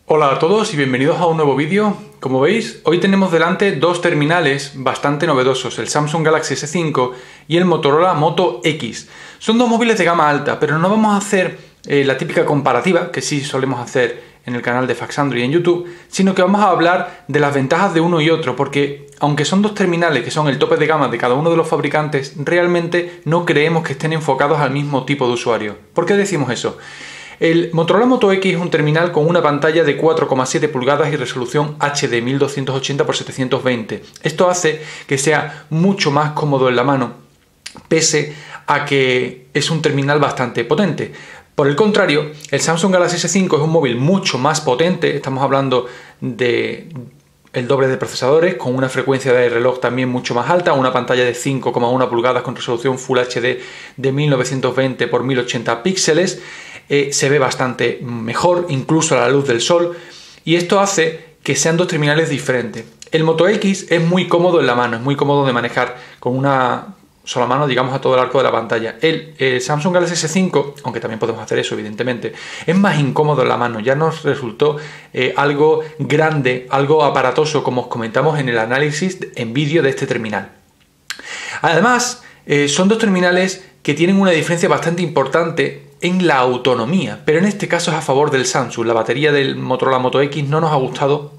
Hola a todos y bienvenidos a un nuevo vídeo. Como veis, hoy tenemos delante dos terminales bastante novedosos, el Samsung Galaxy S5 y el Motorola Moto X. Son dos móviles de gama alta, pero no vamos a hacer la típica comparativa, que sí solemos hacer en el canal de Faxandro y en YouTube, sino que vamos a hablar de las ventajas de uno y otro, porque aunque son dos terminales que son el tope de gama de cada uno de los fabricantes, realmente no creemos que estén enfocados al mismo tipo de usuario. ¿Por qué decimos eso? El Motorola Moto X es un terminal con una pantalla de 4,7 pulgadas y resolución HD 1280x720. Esto hace que sea mucho más cómodo en la mano, pese a que es un terminal bastante potente. Por el contrario, el Samsung Galaxy S5 es un móvil mucho más potente, estamos hablando de el doble de procesadores, con una frecuencia de reloj también mucho más alta, una pantalla de 5,1 pulgadas con resolución Full HD de 1920 x 1080 píxeles. Se ve bastante mejor, incluso a la luz del sol, y esto hace que sean dos terminales diferentes. El Moto X es muy cómodo en la mano, es muy cómodo de manejar con una sola mano, digamos, a todo el arco de la pantalla. El Samsung Galaxy S5, aunque también podemos hacer eso, evidentemente, es más incómodo en la mano. Ya nos resultó algo grande, algo aparatoso, como os comentamos en el análisis en vídeo de este terminal. Además, son dos terminales que tienen una diferencia bastante importante en la autonomía, pero en este caso es a favor del Samsung. La batería del Motorola Moto X no nos ha gustado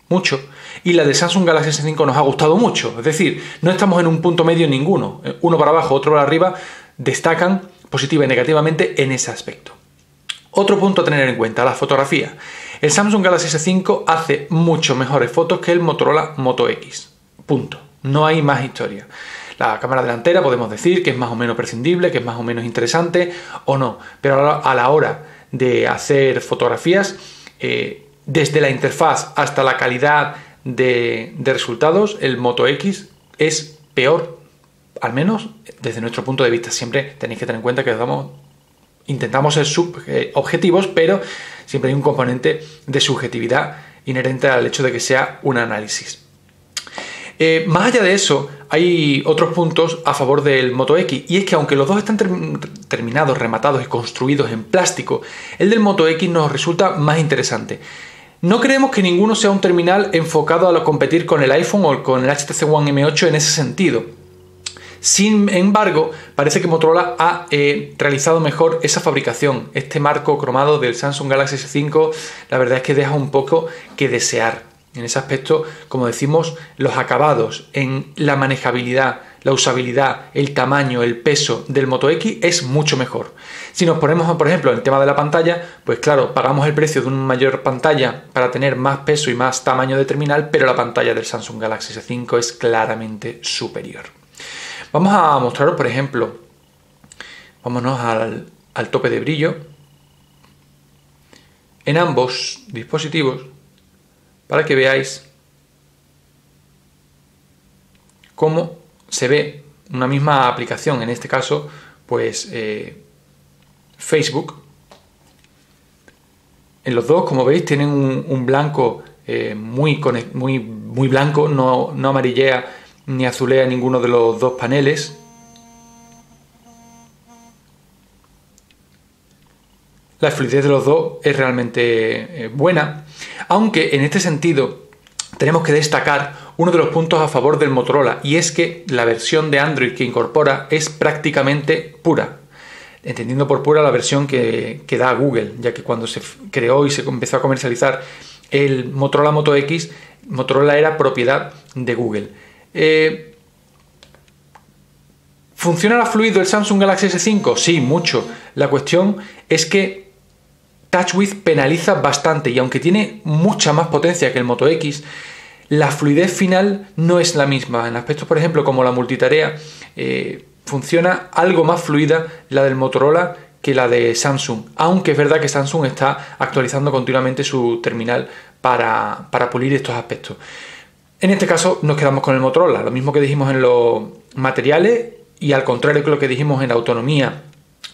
mucho y la de Samsung Galaxy S5 nos ha gustado mucho. Es decir, no estamos en un punto medio ninguno. Uno para abajo, otro para arriba, destacan positiva y negativamente en ese aspecto. Otro punto a tener en cuenta, la fotografía. El Samsung Galaxy S5 hace mucho mejores fotos que el Motorola Moto X. Punto. No hay más historia. La cámara delantera podemos decir que es más o menos prescindible, que es más o menos interesante o no, pero a la hora de hacer fotografías, desde la interfaz hasta la calidad de resultados, el Moto X es peor, al menos desde nuestro punto de vista. Siempre tenéis que tener en cuenta que intentamos ser objetivos, pero siempre hay un componente de subjetividad inherente al hecho de que sea un análisis. Más allá de eso, hay otros puntos a favor del Moto X, y es que aunque los dos están terminados, rematados y construidos en plástico, el del Moto X nos resulta más interesante. No creemos que ninguno sea un terminal enfocado a competir con el iPhone o con el HTC One M8 en ese sentido. Sin embargo, parece que Motorola ha realizado mejor esa fabricación. Este marco cromado del Samsung Galaxy S5, la verdad es que deja un poco que desear. En ese aspecto, como decimos, los acabados en la manejabilidad, la usabilidad, el tamaño, el peso del Moto X es mucho mejor. Si nos ponemos, por ejemplo, en el tema de la pantalla, pues claro, pagamos el precio de una mayor pantalla para tener más peso y más tamaño de terminal, pero la pantalla del Samsung Galaxy S5 es claramente superior. Vamos a mostraros, por ejemplo, vámonos al tope de brillo en ambos dispositivos, para que veáis cómo se ve una misma aplicación, en este caso, pues Facebook. En los dos, como veis, tienen un blanco muy blanco, no amarillea ni azulea ninguno de los dos paneles. La fluidez de los dos es realmente buena, aunque en este sentido tenemos que destacar uno de los puntos a favor del Motorola, y es que la versión de Android que incorpora es prácticamente pura, entendiendo por pura la versión que da Google, ya que cuando se creó y se empezó a comercializar el Motorola Moto X, Motorola era propiedad de Google. ¿Funciona fluido el Samsung Galaxy S5? Sí, mucho. La cuestión es que TouchWiz penaliza bastante, y aunque tiene mucha más potencia que el Moto X, la fluidez final no es la misma. En aspectos, por ejemplo, como la multitarea, funciona algo más fluida la del Motorola que la de Samsung, aunque es verdad que Samsung está actualizando continuamente su terminal para pulir estos aspectos. En este caso nos quedamos con el Motorola, lo mismo que dijimos en los materiales, y al contrario que lo que dijimos en la autonomía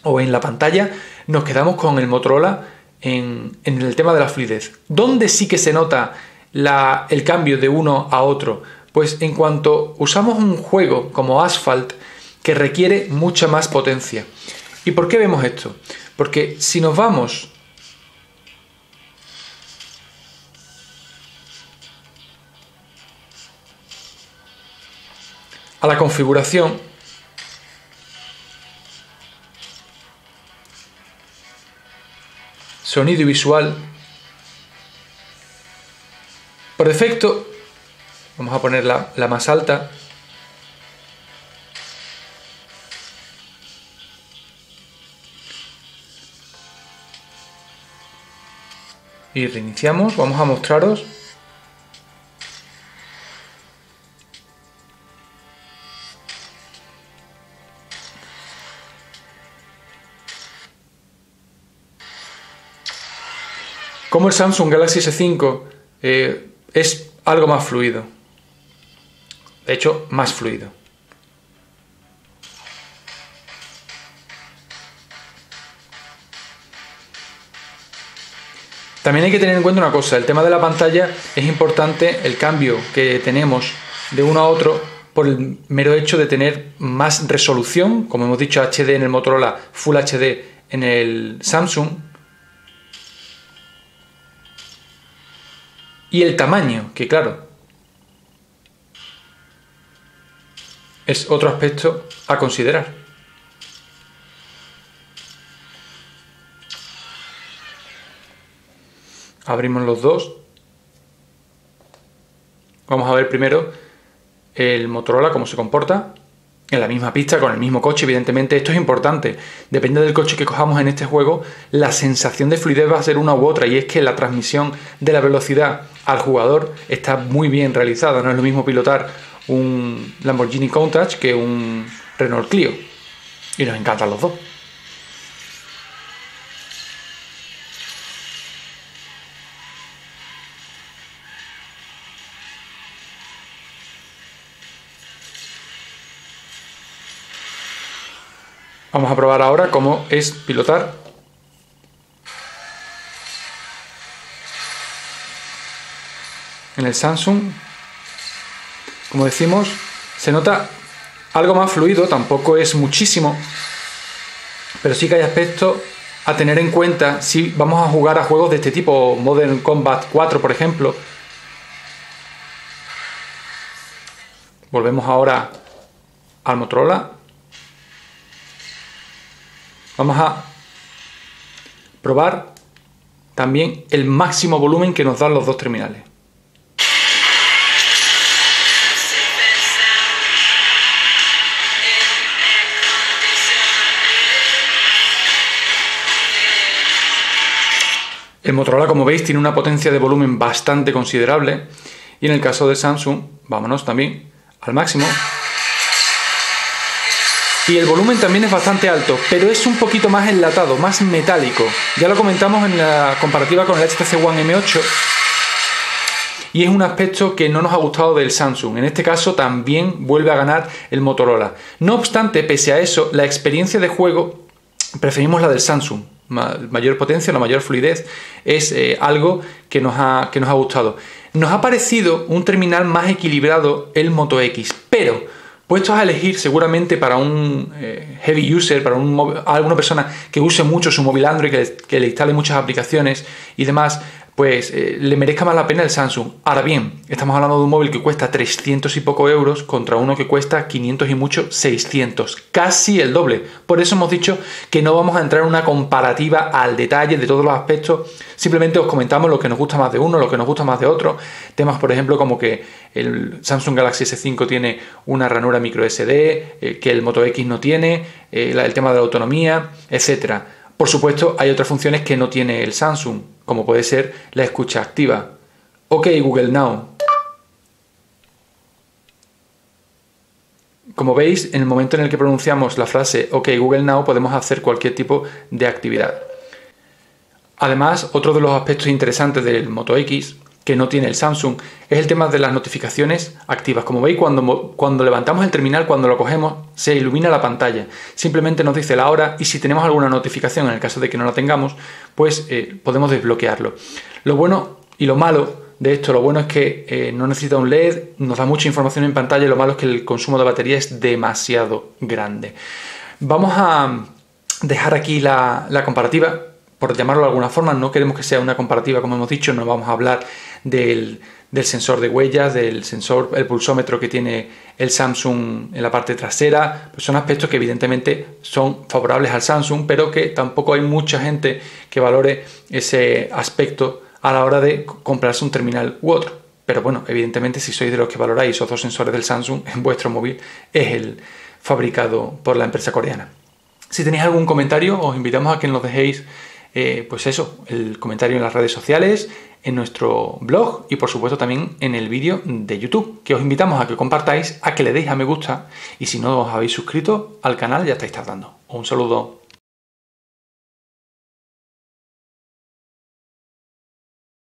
o en la pantalla, nos quedamos con el Motorola en el tema de la fluidez. ¿Dónde sí que se nota el cambio de uno a otro? Pues en cuanto usamos un juego como Asphalt, que requiere mucha más potencia. ¿Y por qué vemos esto? Porque si nos vamos a la configuración, sonido y visual, por defecto vamos a poner la más alta. Y reiniciamos, vamos a mostraros. Como el Samsung Galaxy S5 es algo más fluido. De hecho, más fluido. También hay que tener en cuenta una cosa, el tema de la pantalla es importante, el cambio que tenemos de uno a otro por el mero hecho de tener más resolución, como hemos dicho HD en el Motorola, Full HD en el Samsung, y el tamaño, que claro, es otro aspecto a considerar. Abrimos los dos. Vamos a ver primero el Motorola cómo se comporta en la misma pista, con el mismo coche. Evidentemente esto es importante, depende del coche que cojamos en este juego, la sensación de fluidez va a ser una u otra, y es que la transmisión de la velocidad al jugador está muy bien realizada. No es lo mismo pilotar un Lamborghini Countach que un Renault Clio, y nos encantan los dos. Vamos a probar ahora cómo es pilotar en el Samsung. Como decimos, se nota algo más fluido, tampoco es muchísimo, pero sí que hay aspectos a tener en cuenta si vamos a jugar a juegos de este tipo, Modern Combat 4 por ejemplo. Volvemos ahora al Motorola. Vamos a probar también el máximo volumen que nos dan los dos terminales. El Motorola, como veis, tiene una potencia de volumen bastante considerable, y en el caso de Samsung, vámonos también al máximo. Y el volumen también es bastante alto, pero es un poquito más enlatado, más metálico. Ya lo comentamos en la comparativa con el HTC One M8, y es un aspecto que no nos ha gustado del Samsung. En este caso también vuelve a ganar el Motorola. No obstante, pese a eso, la experiencia de juego preferimos la del Samsung. Mayor potencia, la mayor fluidez, es algo que nos ha gustado. Nos ha parecido un terminal más equilibrado el Moto X, pero puestos a elegir seguramente para un heavy user, para alguna persona que use mucho su móvil Android, que le instale muchas aplicaciones y demás, pues le merezca más la pena el Samsung. Ahora bien, estamos hablando de un móvil que cuesta 300 y poco euros contra uno que cuesta 500 y mucho, 600, casi el doble. Por eso hemos dicho que no vamos a entrar en una comparativa al detalle de todos los aspectos, simplemente os comentamos lo que nos gusta más de uno, lo que nos gusta más de otro. Temas, por ejemplo, como que el Samsung Galaxy S5 tiene una ranura micro SD, que el Moto X no tiene, el tema de la autonomía, etcétera. Por supuesto, hay otras funciones que no tiene el Samsung, como puede ser la escucha activa. OK Google Now. Como veis, en el momento en el que pronunciamos la frase OK Google Now, podemos hacer cualquier tipo de actividad. Además, otro de los aspectos interesantes del Moto X, que no tiene el Samsung, es el tema de las notificaciones activas. Como veis, cuando levantamos el terminal, cuando lo cogemos, se ilumina la pantalla. Simplemente nos dice la hora, y si tenemos alguna notificación, en el caso de que no la tengamos, pues podemos desbloquearlo. Lo bueno y lo malo de esto. Lo bueno es que no necesita un LED, nos da mucha información en pantalla, y lo malo es que el consumo de batería es demasiado grande. Vamos a dejar aquí la comparativa, por llamarlo de alguna forma. No queremos que sea una comparativa, como hemos dicho, no vamos a hablar del sensor de huellas, del sensor, el pulsómetro que tiene el Samsung en la parte trasera. Pues son aspectos que evidentemente son favorables al Samsung, pero que tampoco hay mucha gente que valore ese aspecto a la hora de comprarse un terminal u otro. Pero bueno, evidentemente si sois de los que valoráis esos dos sensores del Samsung en vuestro móvil, es el fabricado por la empresa coreana. Si tenéis algún comentario, os invitamos a que nos dejéis pues eso, el comentario en las redes sociales, en nuestro blog y por supuesto también en el vídeo de YouTube, que os invitamos a que compartáis, a que le deis a me gusta, y si no os habéis suscrito al canal ya estáis tardando. Un saludo.